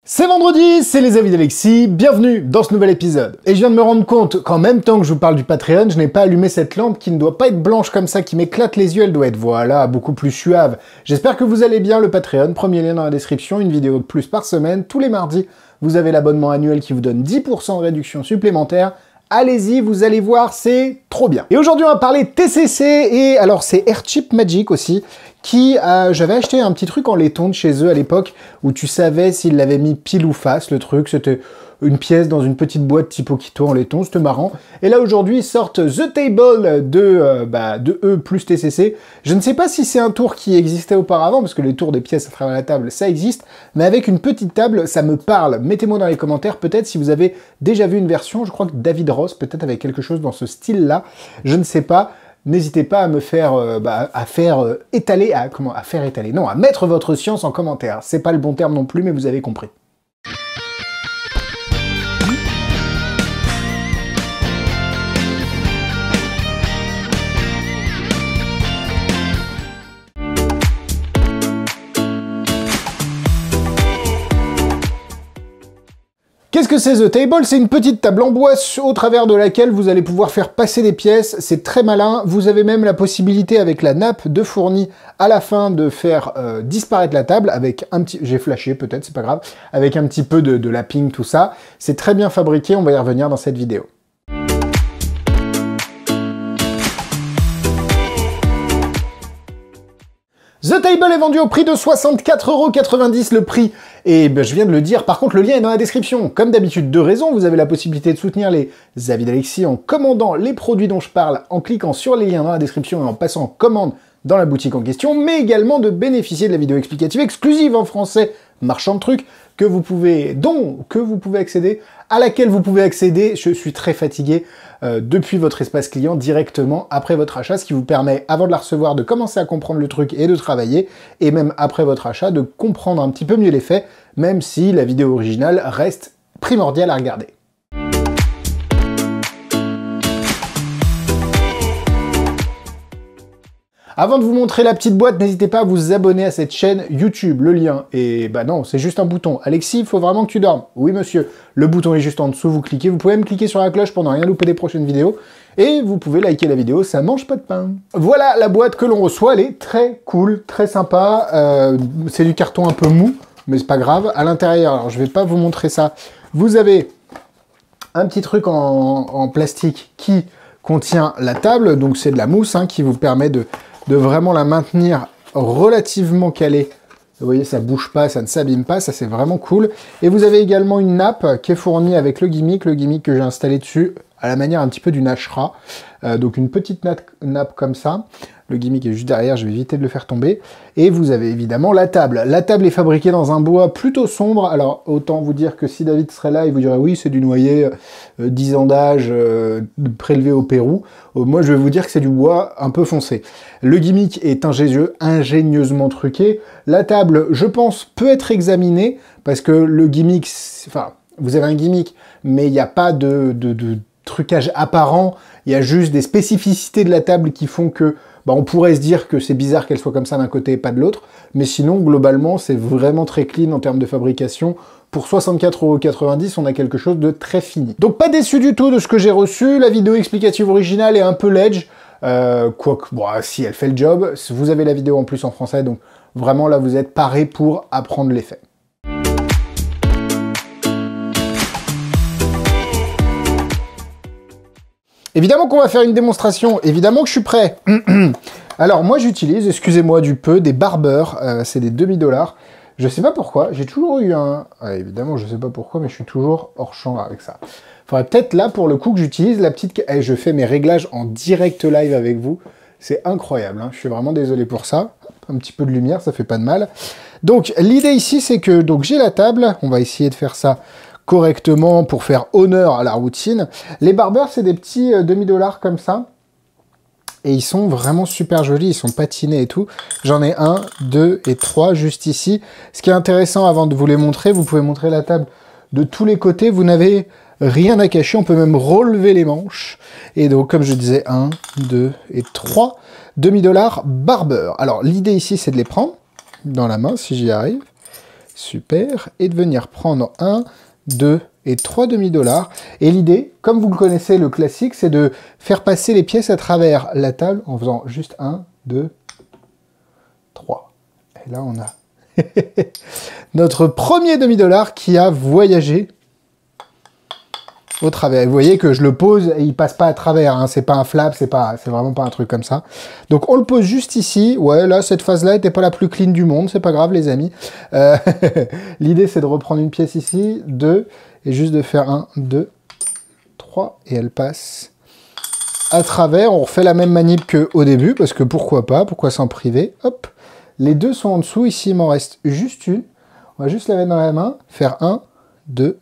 C'est vendredi, c'est les avis d'Alexis, bienvenue dans ce nouvel épisode. Et je viens de me rendre compte qu'en même temps que je vous parle du Patreon, je n'ai pas allumé cette lampe qui ne doit pas être blanche comme ça, qui m'éclate les yeux, elle doit être, voilà, beaucoup plus suave. J'espère que vous allez bien, le Patreon, premier lien dans la description, une vidéo de plus par semaine, tous les mardis, vous avez l'abonnement annuel qui vous donne 10% de réduction supplémentaire. Allez-y, vous allez voir, c'est trop bien. Et aujourd'hui, on va parler TCC, et alors c'est Airchip Magic aussi, qui j'avais acheté un petit truc en laiton de chez eux à l'époque, où tu savais s'ils l'avaient mis pile ou face, le truc, c'était une pièce dans une petite boîte type Okito en laiton, c'était marrant. Et là, aujourd'hui, ils sortent The Table de E plus TCC. Je ne sais pas si c'est un tour qui existait auparavant, parce que les tours des pièces à travers la table, ça existe, mais avec une petite table, ça me parle. Mettez-moi dans les commentaires, peut-être, si vous avez déjà vu une version, je crois que David Ross, peut-être avec quelque chose dans ce style-là, je ne sais pas. N'hésitez pas à me faire, à mettre votre science en commentaire. C'est pas le bon terme non plus, mais vous avez compris. Qu'est-ce que c'est The Table? C'est une petite table en bois au travers de laquelle vous allez pouvoir faire passer des pièces. C'est très malin. Vous avez même la possibilité avec la nappe de fourni à la fin de faire disparaître la table avec un petit... J'ai flashé peut-être, c'est pas grave. Avec un petit peu de lapping, tout ça. C'est très bien fabriqué, on va y revenir dans cette vidéo. The Table est vendu au prix de 64,90 €, le prix. Et je viens de le dire, par contre le lien est dans la description. Comme d'habitude, deux raisons, vous avez la possibilité de soutenir les avis d'Alexis en commandant les produits dont je parle, en cliquant sur les liens dans la description et en passant en commande dans la boutique en question, mais également de bénéficier de la vidéo explicative exclusive en français, marchand de trucs, que vous pouvez accéder, à laquelle vous pouvez accéder, je suis très fatigué, depuis votre espace client directement après votre achat, ce qui vous permet, avant de la recevoir, de commencer à comprendre le truc et de travailler, et même après votre achat, de comprendre un petit peu mieux les faits, même si la vidéo originale reste primordiale à regarder. Avant de vous montrer la petite boîte, n'hésitez pas à vous abonner à cette chaîne YouTube. Le lien est... non, c'est juste un bouton. Alexis, il faut vraiment que tu dormes. Oui, monsieur. Le bouton est juste en dessous, vous cliquez. Vous pouvez même cliquer sur la cloche pour ne rien louper des prochaines vidéos. Et vous pouvez liker la vidéo, ça mange pas de pain. Voilà la boîte que l'on reçoit. Elle est très cool, très sympa. C'est du carton un peu mou, mais c'est pas grave. À l'intérieur, alors je vais pas vous montrer ça. Vous avez un petit truc en plastique qui contient la table. Donc c'est de la mousse qui vous permet de vraiment la maintenir relativement calée. Vous voyez, ça bouge pas, ça ne s'abîme pas, ça c'est vraiment cool. Et vous avez également une nappe qui est fournie avec le gimmick que j'ai installé dessus, à la manière un petit peu d'une Ashra. Donc une petite nappe comme ça. Le gimmick est juste derrière, je vais éviter de le faire tomber. Et vous avez évidemment la table. La table est fabriquée dans un bois plutôt sombre. Alors, autant vous dire que si David serait là, il vous dirait oui, c'est du noyer, 10 ans d'âge, prélevé au Pérou. Moi, je vais vous dire que c'est du bois un peu foncé. Le gimmick est ingénieusement truqué. La table, je pense, peut être examinée, parce que le gimmick, enfin, vous avez un gimmick, mais il n'y a pas de trucage apparent. Il y a juste des spécificités de la table qui font que on pourrait se dire que c'est bizarre qu'elle soit comme ça d'un côté et pas de l'autre, mais sinon, globalement, c'est vraiment très clean en termes de fabrication. Pour 64,90 €, on a quelque chose de très fini. Donc pas déçu du tout de ce que j'ai reçu. La vidéo explicative originale est un peu ledge, quoique, si elle fait le job. Vous avez la vidéo en plus en français, donc vraiment là, vous êtes paré pour apprendre les faits. Évidemment qu'on va faire une démonstration, évidemment que je suis prêt. Alors moi j'utilise, excusez-moi du peu, des Barber, c'est des $2,5. Je sais pas pourquoi, j'ai toujours eu un... évidemment je sais pas pourquoi, mais je suis toujours hors champ avec ça. Faudrait peut-être là pour le coup que j'utilise la petite... je fais mes réglages en direct live avec vous, c'est incroyable, je suis vraiment désolé pour ça. Un petit peu de lumière, ça fait pas de mal. Donc l'idée ici c'est que j'ai la table, on va essayer de faire ça correctement pour faire honneur à la routine. Les Barber, c'est des petits $2,5 comme ça. Et ils sont vraiment super jolis, ils sont patinés et tout. J'en ai 1, 2 et 3 juste ici. Ce qui est intéressant avant de vous les montrer, vous pouvez montrer la table de tous les côtés. Vous n'avez rien à cacher, on peut même relever les manches. Et donc, comme je disais, 1, 2 et 3 $2,5 Barber. Alors, l'idée ici, c'est de les prendre dans la main, si j'y arrive. Super. Et de venir prendre 1, 2 et 3 demi-dollars. Et l'idée, comme vous le connaissez, le classique, c'est de faire passer les pièces à travers la table en faisant juste 1, 2, 3. Et là, on a notre premier demi-dollar qui a voyagé au travers. Vous voyez que je le pose et il passe pas à travers, hein. C'est pas un flap, c'est vraiment pas un truc comme ça. Donc on le pose juste ici. Ouais, là, cette phase-là était pas la plus clean du monde, c'est pas grave les amis. L'idée c'est de reprendre une pièce ici, 2, et juste de faire 1, 2, 3, et elle passe à travers. On refait la même manip qu'au début, parce que pourquoi pas, pourquoi s'en priver. Hop, les deux sont en dessous, ici il m'en reste juste une. On va juste la mettre dans la main, faire 1, 2,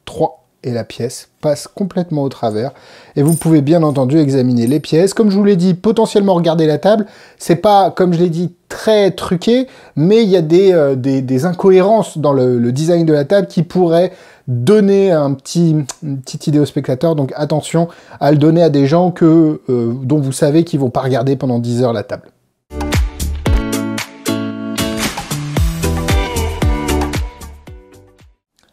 3. Et la pièce passe complètement au travers. Et vous pouvez bien entendu examiner les pièces. Comme je vous l'ai dit, potentiellement regarder la table. C'est pas, comme je l'ai dit, très truqué, mais il y a des incohérences dans le design de la table qui pourraient donner une petite idée au spectateur. Donc attention à le donner à des gens dont vous savez qu'ils vont pas regarder pendant 10 heures la table.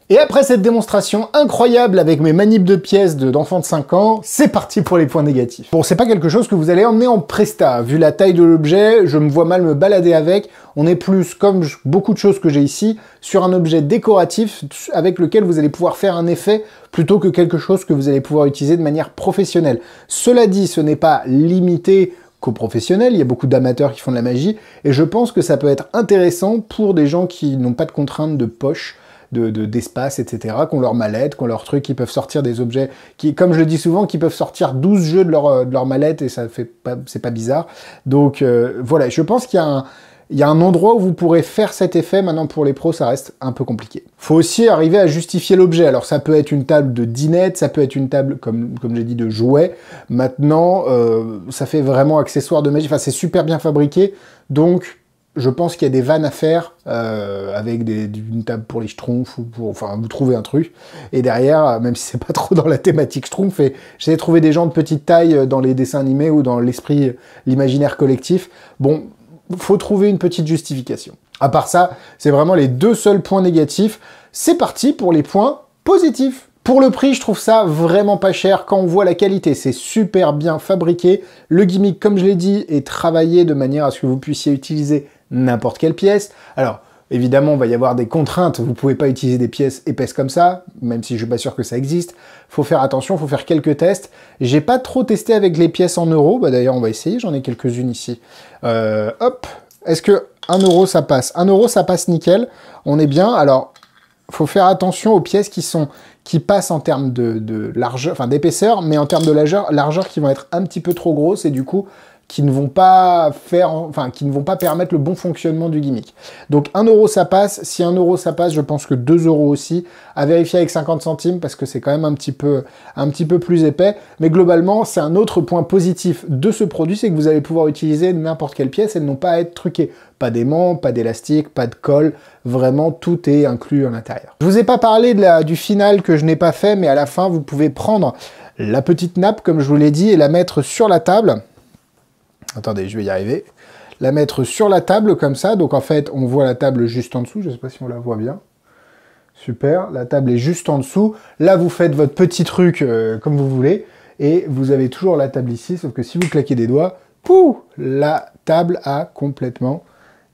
Et après cette démonstration incroyable avec mes manips de pièces d'enfants de 5 ans, c'est parti pour les points négatifs. Bon, c'est pas quelque chose que vous allez emmener en presta. Vu la taille de l'objet, je me vois mal me balader avec. On est plus, comme beaucoup de choses que j'ai ici, sur un objet décoratif avec lequel vous allez pouvoir faire un effet plutôt que quelque chose que vous allez pouvoir utiliser de manière professionnelle. Cela dit, ce n'est pas limité qu'aux professionnels, il y a beaucoup d'amateurs qui font de la magie, et je pense que ça peut être intéressant pour des gens qui n'ont pas de contraintes de poche, d'espace, etc., qui ont leur mallette, qui ont leur truc, qui peuvent sortir des objets, qui, comme je le dis souvent, qui peuvent sortir 12 jeux de leur mallette, et c'est pas bizarre. Donc voilà, je pense qu'il y a un endroit où vous pourrez faire cet effet. Maintenant, pour les pros, ça reste un peu compliqué. Faut aussi arriver à justifier l'objet. Alors, ça peut être une table de dinette, ça peut être une table, comme j'ai dit, de jouets. Maintenant, ça fait vraiment accessoire de magie. Enfin, c'est super bien fabriqué, donc je pense qu'il y a des vannes à faire avec une table pour les schtroumpfs, enfin, vous trouvez un truc. Et derrière, même si c'est pas trop dans la thématique schtroumpf, j'essaie de trouver des gens de petite taille dans les dessins animés ou dans l'imaginaire collectif. Bon, faut trouver une petite justification. À part ça, c'est vraiment les deux seuls points négatifs. C'est parti pour les points positifs. Pour le prix, je trouve ça vraiment pas cher. Quand on voit la qualité, c'est super bien fabriqué. Le gimmick, comme je l'ai dit, est travaillé de manière à ce que vous puissiez utiliser n'importe quelle pièce. Alors, évidemment, il va y avoir des contraintes. Vous pouvez pas utiliser des pièces épaisses comme ça, même si je suis pas sûr que ça existe. Faut faire attention, faut faire quelques tests. J'ai pas trop testé avec les pièces en euros. Bah, d'ailleurs, on va essayer. J'en ai quelques-unes ici. Hop. Est-ce que 1 euro, ça passe? 1 euro, ça passe nickel. On est bien. Alors, faut faire attention aux pièces qui passent en termes de largeur, enfin d'épaisseur, mais en termes de largeur qui vont être un petit peu trop grosses et du coup qui ne vont pas permettre le bon fonctionnement du gimmick. Donc 1 euro ça passe, si 1 euro ça passe, je pense que 2 euros aussi, à vérifier avec 50 centimes parce que c'est quand même un petit peu plus épais, mais globalement c'est un autre point positif de ce produit, c'est que vous allez pouvoir utiliser n'importe quelle pièce, elles n'ont pas à être truquées. Pas d'aimant, pas d'élastique, pas de colle, vraiment tout est inclus à l'intérieur. Je vous ai pas parlé du final que je n'ai pas fait, mais à la fin vous pouvez prendre la petite nappe comme je vous l'ai dit et la mettre sur la table. Attendez, je vais y arriver. La mettre sur la table comme ça. Donc en fait, on voit la table juste en dessous. Je ne sais pas si on la voit bien. Super, la table est juste en dessous. Là, vous faites votre petit truc comme vous voulez. Et vous avez toujours la table ici. Sauf que si vous claquez des doigts, pouh, la table a complètement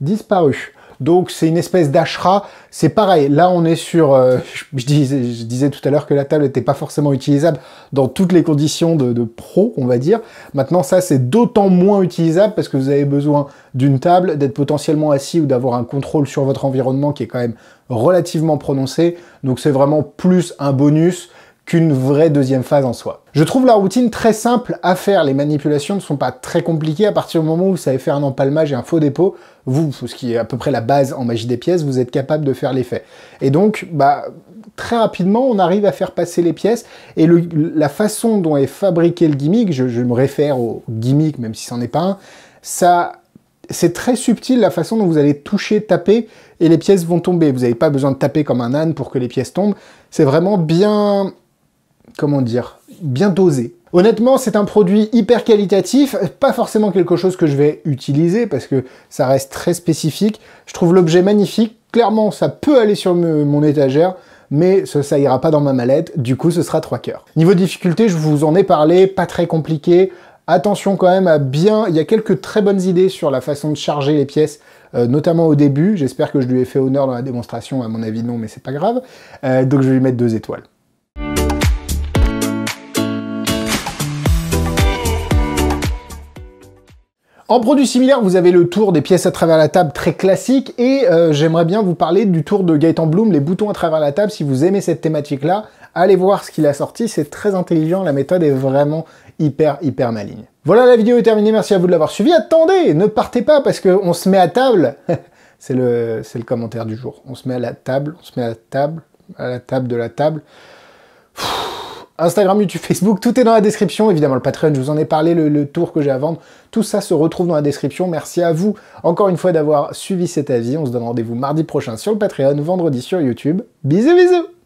disparu. Donc c'est une espèce d'ashra, c'est pareil, là on est sur, je disais tout à l'heure que la table n'était pas forcément utilisable dans toutes les conditions de pro, on va dire. Maintenant ça c'est d'autant moins utilisable parce que vous avez besoin d'une table, d'être potentiellement assis ou d'avoir un contrôle sur votre environnement qui est quand même relativement prononcé. Donc c'est vraiment plus un bonus qu'une vraie deuxième phase en soi. Je trouve la routine très simple à faire, les manipulations ne sont pas très compliquées à partir du moment où vous savez faire un empalmage et un faux dépôt, ce qui est à peu près la base en magie des pièces, vous êtes capable de faire l'effet. Et donc, très rapidement, on arrive à faire passer les pièces, et la façon dont est fabriqué le gimmick, je me réfère au gimmick, même si c'en est pas un, c'est très subtil la façon dont vous allez toucher, taper, et les pièces vont tomber. Vous n'avez pas besoin de taper comme un âne pour que les pièces tombent, c'est vraiment bien... Comment dire? bien dosé. Honnêtement, c'est un produit hyper qualitatif, pas forcément quelque chose que je vais utiliser parce que ça reste très spécifique. Je trouve l'objet magnifique, clairement ça peut aller sur mon étagère, mais ça ira pas dans ma mallette, du coup ce sera 3 cœurs. Niveau difficulté, je vous en ai parlé, pas très compliqué. Attention quand même à bien... Il y a quelques très bonnes idées sur la façon de charger les pièces, notamment au début. J'espère que je lui ai fait honneur dans la démonstration, à mon avis non, mais c'est pas grave. Donc je vais lui mettre 2 étoiles. En produit similaire, vous avez le tour des pièces à travers la table très classique et j'aimerais bien vous parler du tour de Gaëtan Bloom, les boutons à travers la table. Si vous aimez cette thématique-là, allez voir ce qu'il a sorti, c'est très intelligent, la méthode est vraiment hyper maligne. Voilà, la vidéo est terminée, merci à vous de l'avoir suivi. Attendez, ne partez pas parce qu'on se met à table. C'est le commentaire du jour. On se met à la table, on se met à la table de la table. Instagram, YouTube, Facebook, tout est dans la description. Évidemment, le Patreon, je vous en ai parlé, le tour que j'ai à vendre. Tout ça se retrouve dans la description. Merci à vous, encore une fois, d'avoir suivi cet avis. On se donne rendez-vous mardi prochain sur le Patreon, vendredi sur YouTube. Bisous, bisous!